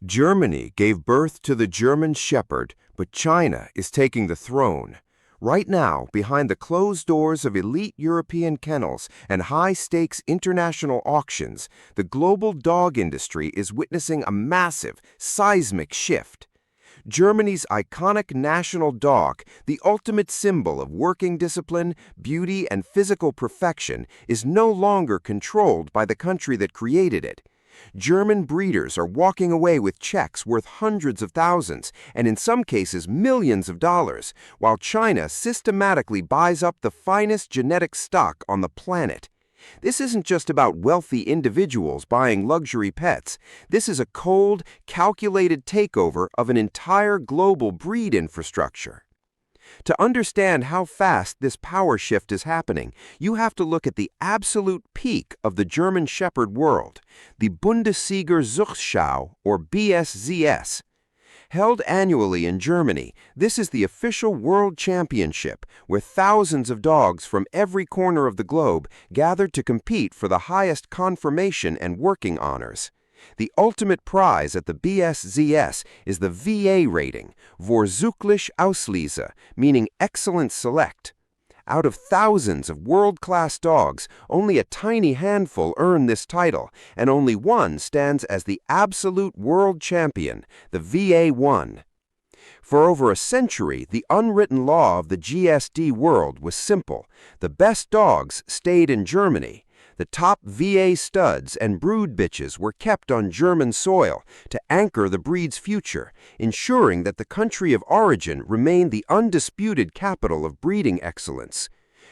Germany gave birth to the German Shepherd, but China is taking the throne. Right now, behind the closed doors of elite European kennels and high-stakes international auctions, the global dog industry is witnessing a massive, seismic shift. Germany's iconic national dog, the ultimate symbol of working discipline, beauty, and physical perfection, is no longer controlled by the country that created it. German breeders are walking away with checks worth hundreds of thousands, and in some cases millions of dollars, while China systematically buys up the finest genetic stock on the planet. This isn't just about wealthy individuals buying luxury pets. This is a cold, calculated takeover of an entire global breed infrastructure. To understand how fast this power shift is happening, you have to look at the absolute peak of the German Shepherd world, the Bundesliga Zuchtschau, or BSZS. Held annually in Germany, this is the official world championship where thousands of dogs from every corner of the globe gather to compete for the highest conformation and working honors. The ultimate prize at the BSZS is the VA rating, Vorzüglich Auslese, meaning excellent select. Out of thousands of world-class dogs, only a tiny handful earn this title, and only one stands as the absolute world champion, the VA1. For over a century, the unwritten law of the GSD world was simple. The best dogs stayed in Germany. The top VA studs and brood bitches were kept on German soil to anchor the breed's future, ensuring that the country of origin remained the undisputed capital of breeding excellence.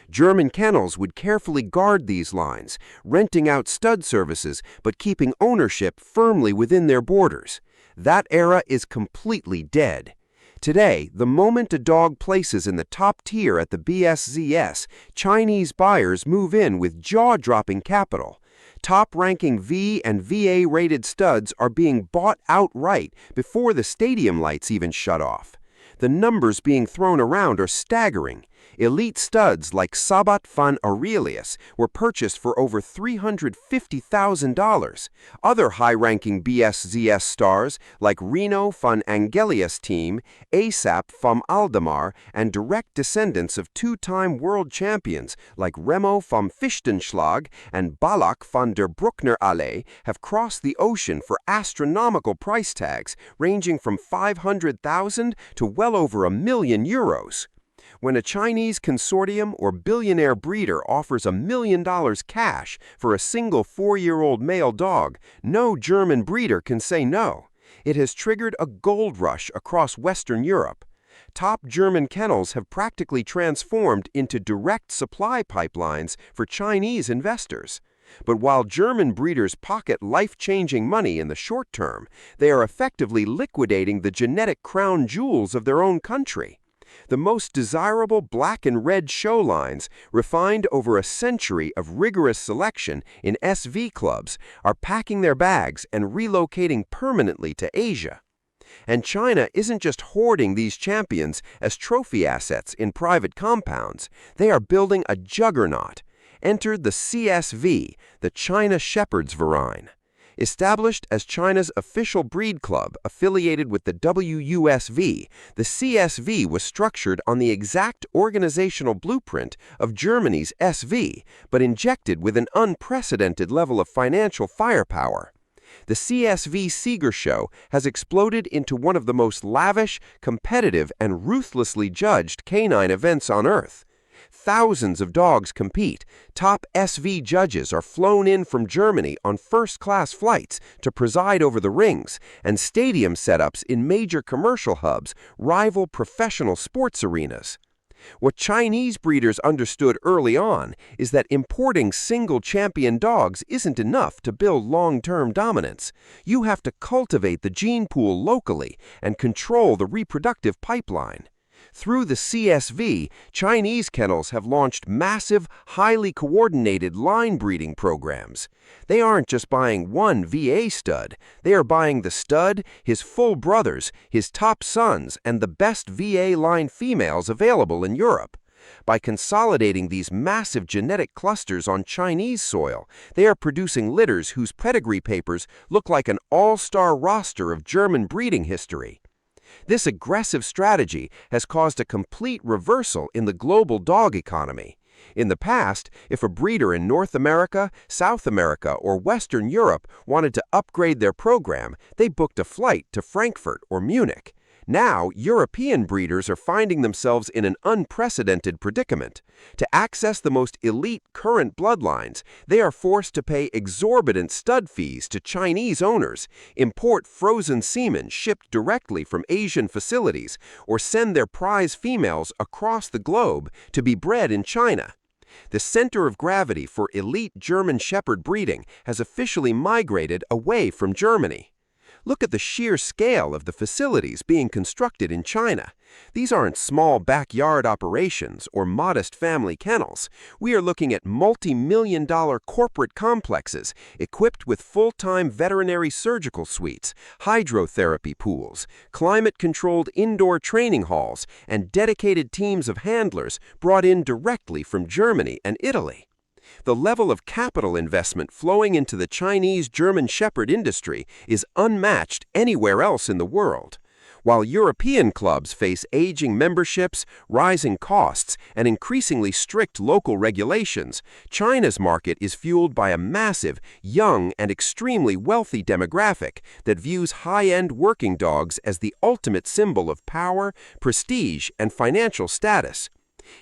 German kennels would carefully guard these lines, renting out stud services but keeping ownership firmly within their borders. That era is completely dead. Today, the moment a dog places in the top tier at the BSZS, Chinese buyers move in with jaw-dropping capital. Top-ranking V and VA-rated studs are being bought outright before the stadium lights even shut off. The numbers being thrown around are staggering. Elite studs like Saabat von Aurelius were purchased for over $350,000. Other high-ranking BSZS stars like Remo von Aurelius team, ASAP from Aldamar, and direct descendants of two-time world champions like Remo from Fichtenschlag and Ballack von der Brucknerallee have crossed the ocean for astronomical price tags ranging from 500,000 to well over €1,000,000. When a Chinese consortium or billionaire breeder offers $1 million cash for a single 4-year-old male dog, no German breeder can say no. It has triggered a gold rush across Western Europe. Top German kennels have practically transformed into direct supply pipelines for Chinese investors. But while German breeders pocket life-changing money in the short term, they are effectively liquidating the genetic crown jewels of their own country. The most desirable black and red show lines, refined over a century of rigorous selection in SV clubs, are packing their bags and relocating permanently to Asia. And China isn't just hoarding these champions as trophy assets in private compounds. They are building a juggernaut. Enter the CSV, the China Shepherds Verein. Established as China's official breed club affiliated with the WUSV, the CSV was structured on the exact organizational blueprint of Germany's SV, but injected with an unprecedented level of financial firepower. The CSV Seeger Show has exploded into one of the most lavish, competitive, and ruthlessly judged canine events on Earth. Thousands of dogs compete. Top SV judges are flown in from Germany on first-class flights to preside over the rings, and stadium setups in major commercial hubs rival professional sports arenas. What Chinese breeders understood early on is that importing single champion dogs isn't enough to build long-term dominance. You have to cultivate the gene pool locally and control the reproductive pipeline. Through the CSV, Chinese kennels have launched massive, highly coordinated line breeding programs. They aren't just buying one VA stud, they are buying the stud, his full brothers, his top sons, and the best VA line females available in Europe. By consolidating these massive genetic clusters on Chinese soil, they are producing litters whose pedigree papers look like an all-star roster of German breeding history. This aggressive strategy has caused a complete reversal in the global dog economy. In the past, if a breeder in North America, South America, or Western Europe wanted to upgrade their program, they booked a flight to Frankfurt or Munich. Now, European breeders are finding themselves in an unprecedented predicament. To access the most elite current bloodlines, they are forced to pay exorbitant stud fees to Chinese owners, import frozen semen shipped directly from Asian facilities, or send their prize females across the globe to be bred in China. The center of gravity for elite German Shepherd breeding has officially migrated away from Germany. Look at the sheer scale of the facilities being constructed in China. These aren't small backyard operations or modest family kennels. We are looking at multi-million-dollar corporate complexes equipped with full-time veterinary surgical suites, hydrotherapy pools, climate-controlled indoor training halls, and dedicated teams of handlers brought in directly from Germany and Italy. The level of capital investment flowing into the Chinese German Shepherd industry is unmatched anywhere else in the world. While European clubs face aging memberships, rising costs, and increasingly strict local regulations, China's market is fueled by a massive, young, and extremely wealthy demographic that views high-end working dogs as the ultimate symbol of power, prestige, and financial status.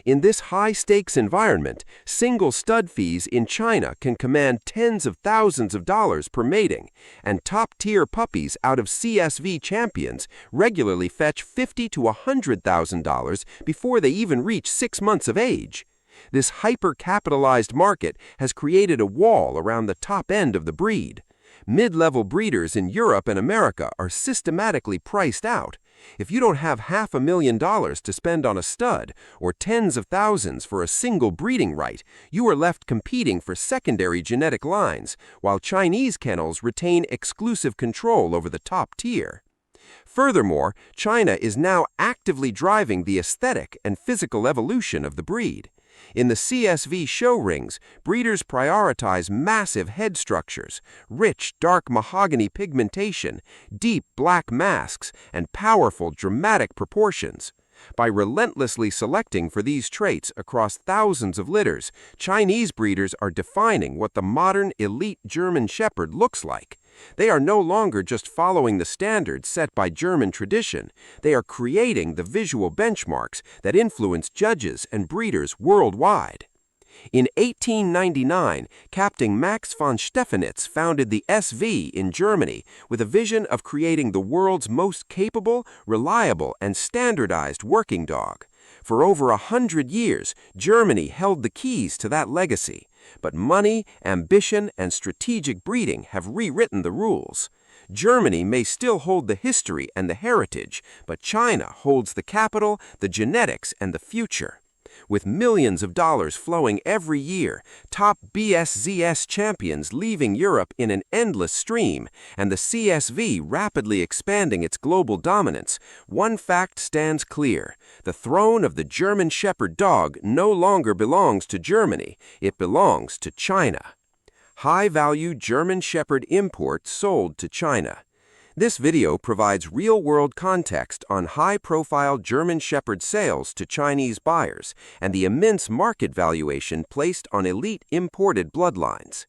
In this high-stakes environment, single stud fees in China can command tens of thousands of dollars per mating, and top-tier puppies out of CSV champions regularly fetch $50,000 to $100,000 before they even reach 6 months of age. This hyper-capitalized market has created a wall around the top end of the breed. Mid-level breeders in Europe and America are systematically priced out. If you don't have $500,000 to spend on a stud or tens of thousands for a single breeding right, you are left competing for secondary genetic lines, while Chinese kennels retain exclusive control over the top tier. Furthermore, China is now actively driving the aesthetic and physical evolution of the breed. In the CSV show rings, breeders prioritize massive head structures, rich dark mahogany pigmentation, deep black masks, and powerful dramatic proportions. By relentlessly selecting for these traits across thousands of litters, Chinese breeders are defining what the modern elite German Shepherd looks like. They are no longer just following the standards set by German tradition. They are creating the visual benchmarks that influence judges and breeders worldwide. In 1899, Captain Max von Stephanitz founded the SV in Germany with a vision of creating the world's most capable, reliable, and standardized working dog. For over 100 years, Germany held the keys to that legacy. But money, ambition, and strategic breeding have rewritten the rules. Germany may still hold the history and the heritage, but China holds the capital, the genetics, and the future. With millions of dollars flowing every year, top BSZS champions leaving Europe in an endless stream, and the CSV rapidly expanding its global dominance, one fact stands clear. The throne of the German Shepherd dog no longer belongs to Germany, it belongs to China. High-value German Shepherd import sold to China. This video provides real-world context on high-profile German Shepherd sales to Chinese buyers and the immense market valuation placed on elite imported bloodlines.